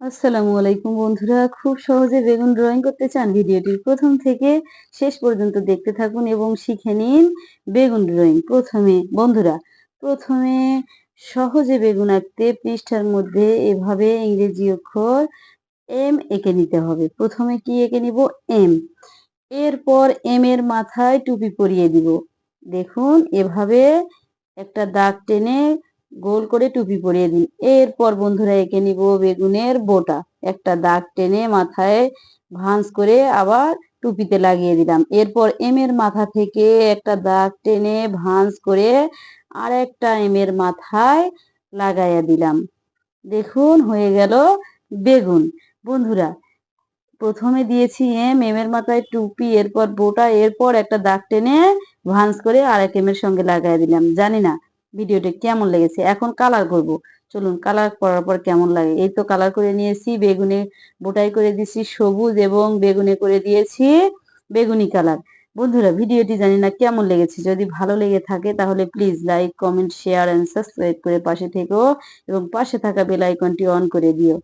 আসসালামু আলাইকুম বন্ধুরা, খুব সহজে বেগুন ড্রয়িং করতে চান? ভিডিওটির প্রথম থেকে শেষ পর্যন্ত দেখতে থাকুন এবং শিখে নিন বেগুন ড্রয়িং। প্রথমে সহজে বেগুন আঁকতে পৃষ্ঠার মধ্যে এভাবে ইংরেজি অক্ষর এম এঁকে নিতে হবে। প্রথমে কি এঁকে নিব? এম। এরপর এম এর মাথায় টুপি পরিয়ে দিব। দেখুন এভাবে একটা দাগ টেনে গোল করে টুপি পরিয়ে দিন। এরপর বন্ধুরা এঁকে নিব বেগুনের বোটা। একটা দাগ টেনে মাথায় ভাঁজ করে আবার টুপিতে লাগিয়ে দিলাম। এরপর এম এর মাথা থেকে একটা দাগ টেনে ভাঁজ করে আর একটা এম এর মাথায় লাগাইয়া দিলাম। দেখুন হয়ে গেল বেগুন। বন্ধুরা, প্রথমে দিয়েছি এম, এম এর মাথায় টুপি, এরপর বোটা, এরপর একটা দাগ টেনে ভাঁজ করে আরেক এম এর সঙ্গে লাগাই দিলাম। জানি না ভিডিওটা কেমন লেগেছে। এখন কালার করব। চলুন কালার করার পর কেমন লাগে। এই তো কালার করে নিয়েছি। বেগুনে বোটাই করে দিয়েছি সবুজ এবং বেগুনে করে দিয়েছি বেগুনি কালার। বন্ধুরা, ভিডিওটি জানি না কেমন লেগেছে। যদি ভালো লেগে থাকে তাহলে please like, comment, share and subscribe করে পাশে থেকো এবং পাশে থাকা বেল আইকনটি অন করে দিও।